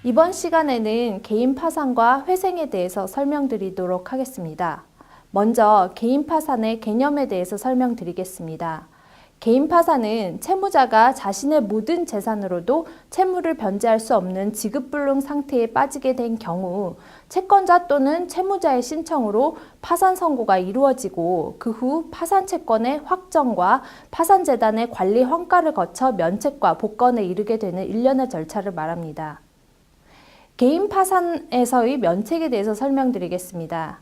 이번 시간에는 개인 파산과 회생에 대해서 설명드리도록 하겠습니다. 먼저 개인 파산의 개념에 대해서 설명드리겠습니다. 개인 파산은 채무자가 자신의 모든 재산으로도 채무를 변제할 수 없는 지급불능 상태에 빠지게 된 경우 채권자 또는 채무자의 신청으로 파산 선고가 이루어지고 그 후 파산 채권의 확정과 파산재단의 관리 환가를 거쳐 면책과 복권에 이르게 되는 일련의 절차를 말합니다. 개인 파산에서의 면책에 대해서 설명드리겠습니다.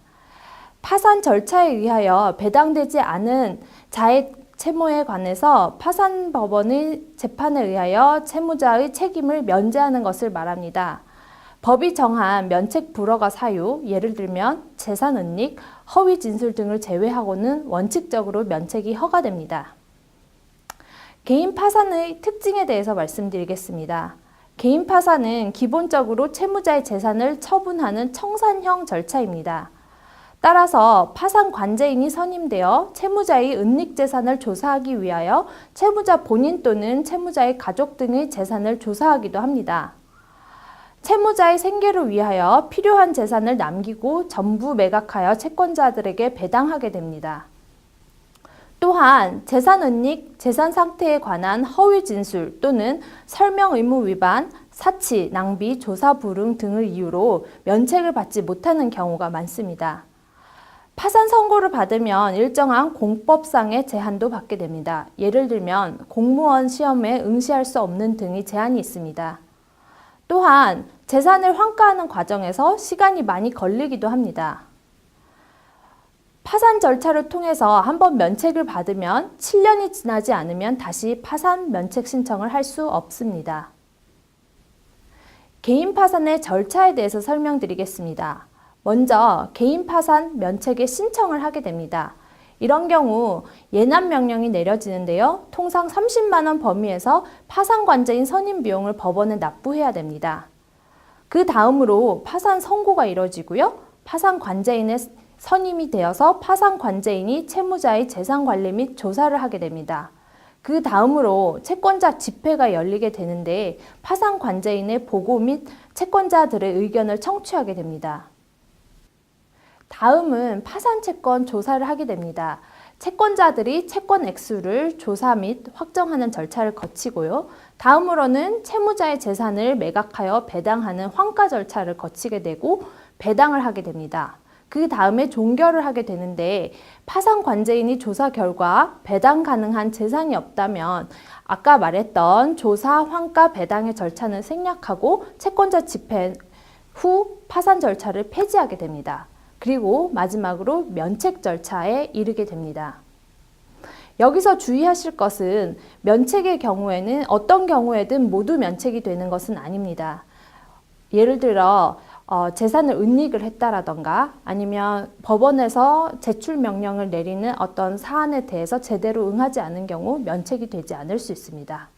파산 절차에 의하여 배당되지 않은 자의 채무에 관해서 파산법원의 재판에 의하여 채무자의 책임을 면제하는 것을 말합니다. 법이 정한 면책 불허가 사유, 예를 들면 재산 은닉, 허위 진술 등을 제외하고는 원칙적으로 면책이 허가됩니다. 개인 파산의 특징에 대해서 말씀드리겠습니다. 개인 파산은 기본적으로 채무자의 재산을 처분하는 청산형 절차입니다. 따라서 파산 관제인이 선임되어 채무자의 은닉 재산을 조사하기 위하여 채무자 본인 또는 채무자의 가족 등의 재산을 조사하기도 합니다. 채무자의 생계를 위하여 필요한 재산을 남기고 전부 매각하여 채권자들에게 배당하게 됩니다. 또한 재산 은닉, 재산 상태에 관한 허위 진술 또는 설명 의무 위반, 사치, 낭비, 조사 불응 등을 이유로 면책을 받지 못하는 경우가 많습니다. 파산 선고를 받으면 일정한 공법상의 제한도 받게 됩니다. 예를 들면 공무원 시험에 응시할 수 없는 등의 제한이 있습니다. 또한 재산을 환가하는 과정에서 시간이 많이 걸리기도 합니다. 파산 절차를 통해서 한번 면책을 받으면 7년이 지나지 않으면 다시 파산 면책 신청을 할 수 없습니다. 개인 파산의 절차에 대해서 설명드리겠습니다. 먼저 개인 파산 면책에 신청을 하게 됩니다. 이런 경우 예납 명령이 내려지는데요. 통상 30만 원 범위에서 파산 관제인 선임 비용을 법원에 납부해야 됩니다. 그 다음으로 파산 선고가 이루어지고요. 파산 관제인의 선임이 되어서 파산 관제인이 채무자의 재산 관리 및 조사를 하게 됩니다. 그 다음으로 채권자 집회가 열리게 되는데 파산 관제인의 보고 및 채권자들의 의견을 청취하게 됩니다. 다음은 파산 채권 조사를 하게 됩니다. 채권자들이 채권 액수를 조사 및 확정하는 절차를 거치고요. 다음으로는 채무자의 재산을 매각하여 배당하는 환가 절차를 거치게 되고 배당을 하게 됩니다. 그 다음에 종결을 하게 되는데 파산 관제인이 조사 결과 배당 가능한 재산이 없다면 아까 말했던 조사, 환가, 배당의 절차는 생략하고 채권자 집행 후 파산 절차를 폐지하게 됩니다. 그리고 마지막으로 면책 절차에 이르게 됩니다. 여기서 주의하실 것은 면책의 경우에는 어떤 경우에든 모두 면책이 되는 것은 아닙니다. 예를 들어 재산을 은닉을 했다라던가 아니면 법원에서 제출 명령을 내리는 어떤 사안에 대해서 제대로 응하지 않은 경우 면책이 되지 않을 수 있습니다.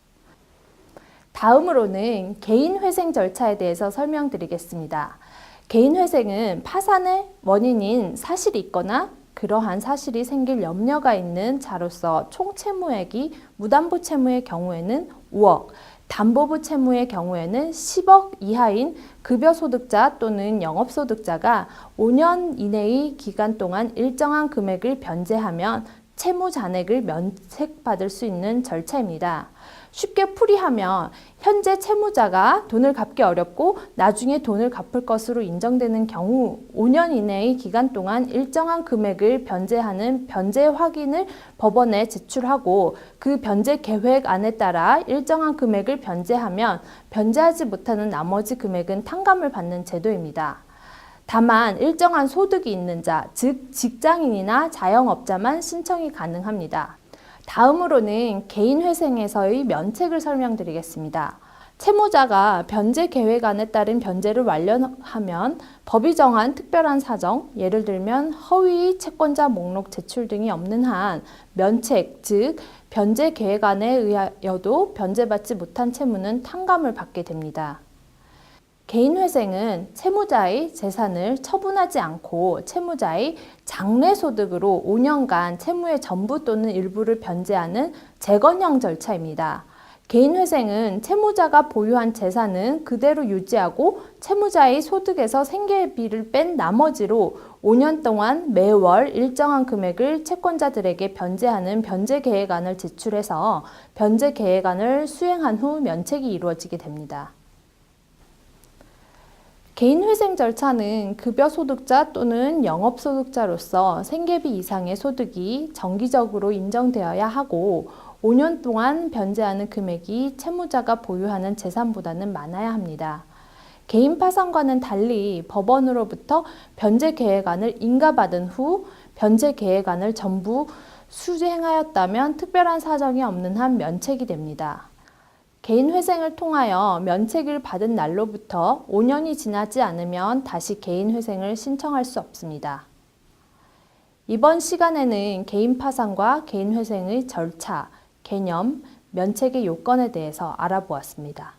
다음으로는 개인 회생 절차에 대해서 설명드리겠습니다. 개인 회생은 파산의 원인인 사실이 있거나 그러한 사실이 생길 염려가 있는 자로서 총 채무액이 무담보 채무의 경우에는 5억, 담보부 채무의 경우에는 10억 이하인 급여소득자 또는 영업소득자가 5년 이내의 기간 동안 일정한 금액을 변제하면 채무 잔액을 면책받을 수 있는 절차입니다. 쉽게 풀이하면 현재 채무자가 돈을 갚기 어렵고 나중에 돈을 갚을 것으로 인정되는 경우 5년 이내의 기간 동안 일정한 금액을 변제하는 변제 확인을 법원에 제출하고 그 변제 계획안에 따라 일정한 금액을 변제하면 변제하지 못하는 나머지 금액은 탕감을 받는 제도입니다. 다만 일정한 소득이 있는 자, 즉 직장인이나 자영업자만 신청이 가능합니다. 다음으로는 개인 회생에서의 면책을 설명드리겠습니다. 채무자가 변제 계획안에 따른 변제를 완료하면 법이 정한 특별한 사정, 예를 들면 허위 채권자 목록 제출 등이 없는 한 면책, 즉 변제 계획안에 의하여도 변제받지 못한 채무는 탕감을 받게 됩니다. 개인 회생은 채무자의 재산을 처분하지 않고 채무자의 장래소득으로 5년간 채무의 전부 또는 일부를 변제하는 재건형 절차입니다. 개인회생은 채무자가 보유한 재산은 그대로 유지하고 채무자의 소득에서 생계비를 뺀 나머지로 5년 동안 매월 일정한 금액을 채권자들에게 변제하는 변제계획안을 제출해서 변제계획안을 수행한 후 면책이 이루어지게 됩니다. 개인회생 절차는 급여소득자 또는 영업소득자로서 생계비 이상의 소득이 정기적으로 인정되어야 하고 5년 동안 변제하는 금액이 채무자가 보유하는 재산보다는 많아야 합니다. 개인 파산과는 달리 법원으로부터 변제계획안을 인가받은 후 변제계획안을 전부 수행하였다면 특별한 사정이 없는 한 면책이 됩니다. 개인회생을 통하여 면책을 받은 날로부터 5년이 지나지 않으면 다시 개인회생을 신청할 수 없습니다. 이번 시간에는 개인 파산과 개인회생의 절차, 개념, 면책의 요건에 대해서 알아보았습니다.